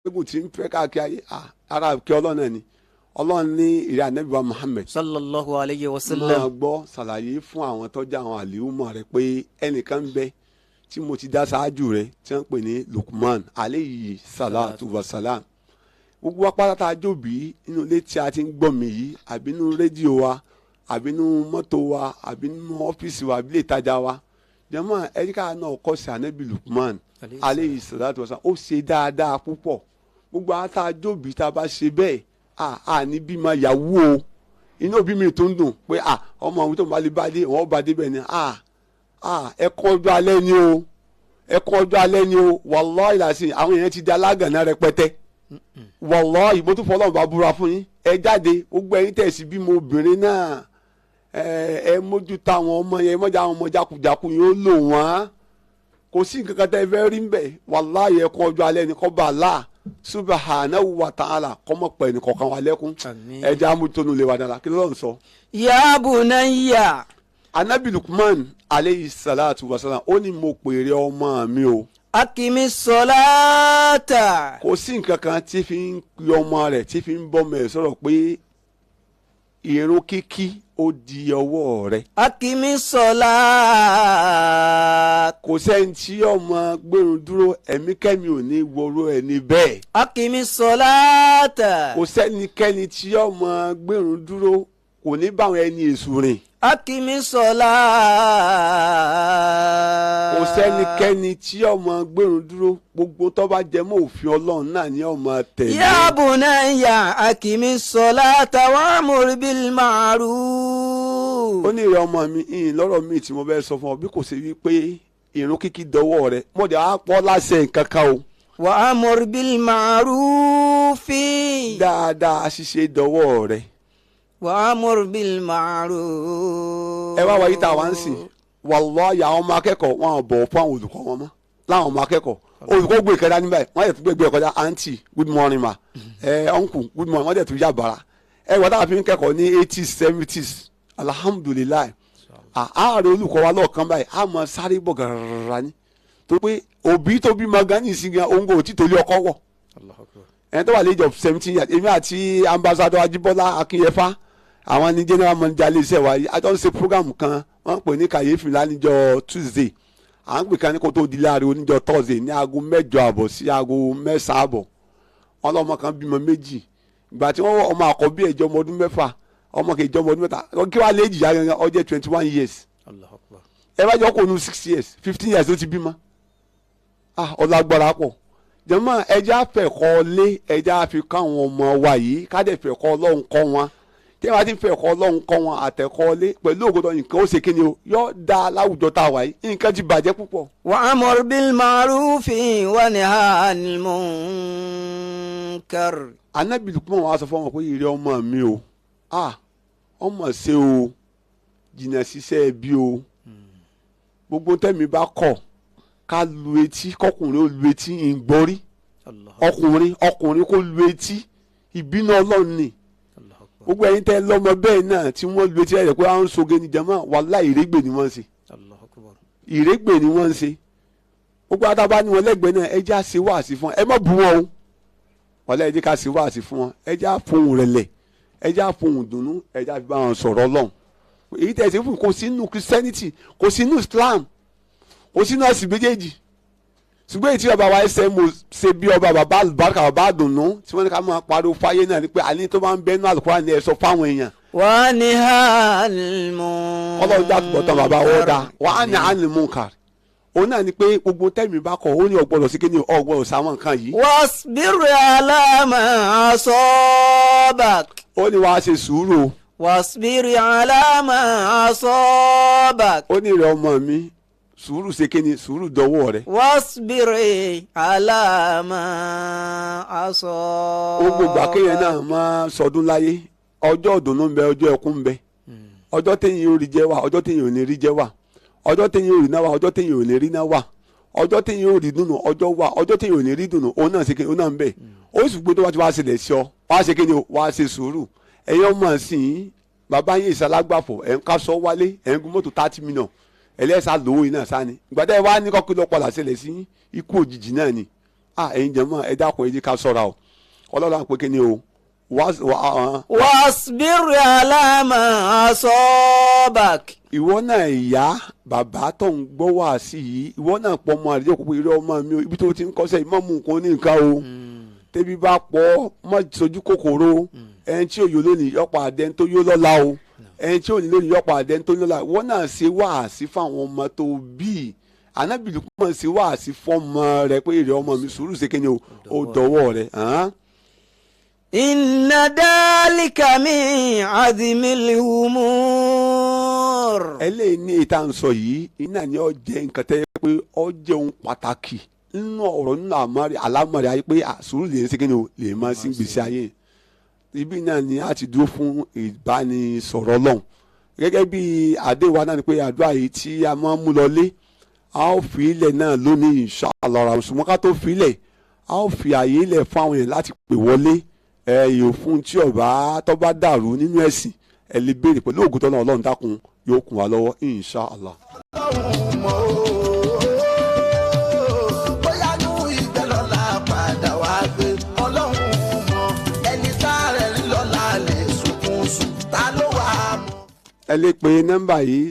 egun tí ń fẹ́ káàkiri ayé ara kí ọlọ́run náà ni ọlọ́run ní ìrẹ́ ànábì wa Muhammad sallallahu alayhi wa sallam. máa gbọ́ ṣàlàyé fún àwọn tọ́jà àwọn àlìhùmọ̀ rẹ̀ pé ẹnìkan ń bẹ tí mo ti dá ṣáájú rẹ̀ tí wọ́n ń pè ní Luqman aleyhi salatu wa salam. gbogbo wa pátá jóbi inú ilé tí a ti ń gbọ́ mi yìí àbí inú rédíò wa àbí inú mọ́tò wa àbí inú ọ́fíìsì wa àbí ilé ìtajà wa jẹ́mọ́ ẹ̀ríkà náà kọ́ sí ànábì Luqman aleyhi salatu wa salam. ó ṣe dáadáa púpọ̀ gbogbo àwọn tá a jóbi tá a bá ṣe bẹ́ẹ̀ ní bímọ yàwó o inú òbí mi tó ń dùn pé ọmọ àwọn tó ń bá lè bá dé wọn bá dé bẹ́ẹ̀ ni ẹ̀kọ́ ọjọ́ alẹ́ ni o ẹ̀kọ́ ọjọ́ alẹ́ ni o wallahi làásì àwọn èèyàn ti di alágànná rẹpẹtẹ wallahi ìbò tó fọlọ́run bá búra fún yín ẹ jáde gbogbo ẹ̀yin tẹ̀sí bímọ obìnrin náà ẹ mójútó àwọn ọmọ yẹn mọ́jà àwọn ọmọ jákujàku yẹn ó lò wọ́n kò sí nǹkan kan tẹ́ ẹ fẹ́ rí ń bẹ̀ wallahi ẹ̀kọ́ ọjọ́ alẹ́ ni kọ́ bá a láà subhanahu wa ta'ala kọ́mọ pẹ̀ ní kọ̀ọ̀kan wa lẹ́kún ẹja amútónú lè wà dára kí ló ń sọ. ya bunayya. anabi Luqman aleyhi salatu wa salam ó ní mo pèrè ọmọ mi o. akimi sọláàtà. kò sí nǹkan kan tí fi ń pe ọmọ rẹ̀ tí fi ń bọ́mọ ẹ̀ sọ̀rọ̀ pé ìrun kíkí ó di ọwọ́ rẹ̀. akimi sọláàtà. kò sẹ́ni tí ọmọ gbẹ̀rún dúró ẹ̀mí kẹ́mi ò ní wọ́rọ́ ẹni bẹ́ẹ̀. akimi sọláàtà. kò sẹ́nikẹ́ni tí ọmọ gbẹ̀rún dúró kò ní báwọn ẹni èṣù rìn. akimi sọláàtà. kò sẹ́nikẹ́ni tí ọmọ gbẹ̀rún dúró gbogbo tó bá jẹ mọ́ òfin ọlọ́run náà ní ọmọ tẹ̀lé. ya bunayya akimi sọláàtà wa'mur bil ma'ruf. ó ní ìrẹ ọmọ mi ìyìn lọ́rọ̀ mi tí mo fẹ́ sọ fún ọ bí kò ṣe wípé ìrun kíkí dọwọ́ rẹ mọ̀dé á pọ́ láṣẹ nǹkan kan o. wa'mur bil ma'rufi. dáadáa ṣíṣe dọwọ́ rẹ. wa'mur bil ma'ruf. ẹ wá wáyé tá a wá ń sìn wallahi àwọn ọmọ akẹ́kọ̀ọ́ wọn ò bọ̀wọ̀ fún àwọn olùkọ́ wọn mọ́ láwọn ọmọ akẹ́kọ̀ọ́ olùkọ́ gbé ìkẹ́dá níbẹ̀ wọ́n yẹ tún gbé ìkọ́jà aunty good morning ma uncle good morning wọ́n yẹ tún yà bàrà ẹ wọ́n táwọn fi ń kẹ́kọ̀ọ́ ní 80s 70s alhamdulilayi àárẹ̀ olùkọ́ wa lọ́ọ̀kan báyìí a mọ sáré bọ̀ gàràrà ni tó pé òbí tó bí magani ìsìnkà òǹgò òtí torí ọkọ wọ̀ ẹni tó wà lẹ́jọ́ 17 years èmi àti ambassador Ajíbọ́lá Akínyẹfà àwọn ní general manager iléeṣẹ́ wa yìí a jọ ń ṣe program kan wọ́n pè ní kàyéfì lánìjọ́ Tuesday à ń pè kan ní kó tó di láàrin oníjọ́ Thursday ní aago 8 àbọ̀ sí aago 9 àbọ̀ wọn lọ́mọ kan bímọ méjì ìgbà tí wọ́n ọmọ àkọ́bí ẹ̀jọ́ ọmọ ọdún 6 ọmọ kejì ọmọ ọdún 3 kí wàá lé jìyà gangan ó jẹ́ 21 years ẹ bá jọ kó nu 6 years 15 years ló ti bímọ ọlágbára pọ̀ jẹ́mọ́ ẹja fẹ̀kọ́ lé ẹja fi káwọn ọmọ wa yìí ká dẹ̀ fẹ̀kọ́ Ọlọ́run kọ́ wọn tí wọ́n ti ń fẹ̀kọ́ Ọlọ́run kọ́ wọn àtẹ̀kọ́ lé pẹ̀lú ògbódò nǹkan ó ṣe kí ni o yóò da láwùjọ tá a wà yìí nǹkan ti bàjẹ́ púpọ̀. wa'mur bil ma'rufi wa nahy 'anil munkar. Anabi Luqman wa sọ fún wọn pé ìrẹ ọmọ mi o ọmọ ṣe o jìnnà ṣiṣẹ́ bí o gbogbo tẹ́mi bá kọ̀ ká lu etí kọkùnrin ó lu etí ìgbọ́rí ọkùnrin kó lu etí ìbínú Ọlọ́run ni gbogbo ẹ̀yin tẹ́ lọ́mọ bẹ́ẹ̀ náà tí wọ́n lu etí rẹ̀ pé àwọn soge ní jama wàláhì ìrégbè ni wọ́n ń ṣe ìrégbè ni wọ́n ń ṣe gbogbo àtàbá ni wọ́n lẹ́gbẹ̀ẹ́ náà ẹ jẹ́ àṣẹ wáàsí fún wọn ẹ má bú wọn o wàláhì ẹ jẹ́ ká ṣe wáàsí fún wọn ẹ jẹ́ àfohùn rẹ̀lẹ̀ ẹ jẹ́ àfohùn dùnnú ẹ jẹ́ àfi bá wọn sọ̀rọ̀ Ọlọ́run èyí tẹ̀ ṣe fún kò sínú Christianity kò sínú Islam kò sínú ẹ̀sìn méjèèjì ṣùgbọ́n èyí tí ọba wa ẹsẹ̀ mo ṣe bí ọba bàbá àlùbáríkà bàbá àdùnnú tí wọ́n ní ká máa pariwo fáyé náà ni pé àní tó máa ń bẹ́nu Al-Qur'an ni ẹ sọ fáwọn èèyàn. wa nahy 'anil munkar. ọlọ́run dá àtúbọ̀ tán bàbá wọ́n dá wa nahy 'anil munkar òun náà ni pé gbogbo tẹ́mi bá kọ̀ ó ní ọgbọ́dọ̀ sí kíni ọgbọ́dọ̀ sáwọn nǹkan yìí. wasbir 'ala ma asabak. ó ní wàá ṣe sùúrù. wasbir 'ala ma asabak. ó ní ìrẹ ọmọ mi sùúrù ṣe kíni sùúrù dọwọ́ rẹ. wasbiri ala ma asọ. ó gbogbo àkéyàn náà máa sọdún láyé ọjọ́ ìdùnnú ń bẹ ọjọ́ ẹkún ń bẹ ọjọ́ téyìn ò rí jẹ wà ọjọ́ téyìn ò ní rí jẹ wà ọjọ́ téyìn ò rí náà wà ọjọ́ téyìn ò ní rí náà wà ọjọ́ téyìn ò rí dùnnú ọjọ́ wà ọjọ́ téyìn ò ní rí dùnnú òun náà ṣe kíni òun náà ń bẹ ó sì gbé tó wá ti wá ṣẹlẹ̀ sí ọ wá ṣe kíni wá ṣe sùúrù ẹ̀yin ọmọ sìn bàbá yín ìsalágbàfọ̀ ẹ̀ ń ká sọ wálé ẹ̀ ń gun mọ́tò 30 million ẹlẹ́sà lówó iná sáni gbàdá ẹ wá ní kọ́kí lọ́pọ̀ làṣẹlẹ̀ sí ikú òjijì náà ni ẹ̀yin jẹ̀mọ́ ẹ dákun ẹ jẹ́ ká ṣọ́ra o ọlọ́run pé kí ni o wasbir ala ma asabak. ìwọ náà ìyá bàbá tó ń gbọ́ wá sí yìí ìwọ náà pọ̀ ọmọ àdéjọ́ kó pé irú ọmọ mi ibi tó ti ń kọ́sẹ̀ ìmọ̀ mú nǹkan ní nǹkan o tẹ́bí bá pọ̀ mọ́ sojú kòkòrò ẹni tí òyò lónìí yọ̀pọ̀ àdẹ́n tó yó lọ́la o ẹni tí òní lónìí yọ̀pọ̀ àdẹ́n tó yó lọ́la ìwọ náà ṣe wáàsí fáwọn ọmọ tó bí Anabi Luqman ṣe wáàsí fọ́mọ rẹ pé èrè ọmọ mi sùúrù ṣe kéde o dọ̀wọ́ rẹ. inna dhalika min azmil umur. ẹlẹ́yìn ní ìta ń sọ yìí iná ni ó jẹ́ nǹkan tẹ́ pé ó jẹ́ ohun pàtàkì nínú ọ̀rọ̀ nínú àlámọ̀rẹ́ ayé pé sùúrù lè ṣe kéde o lè máa sí gbèsè ayé ibi náà ni a ti dúró fún ìbánisọ̀rọ̀ Ọlọ́run gẹ́gẹ́ bí àdéhùn wa náà ni pé àdúrà yìí tí a máa ń mú lọ lé a ó fi ilẹ̀ náà lónìí inshallah ṣùgbọ́n ká tó fi ilẹ̀ a ó fi àyè ilẹ̀ fún àwọn èèyàn láti pè wọlé ẹ̀yìn òfun tí ọba tó bá dàrú nínú ẹ̀sìn ẹ̀ lè béèrè pẹ̀lú ògùn tọ́lá Ọlọ́run dákun yóò kún wa lọ́wọ́ inshallah. ẹ lè pe nọ́mbà yìí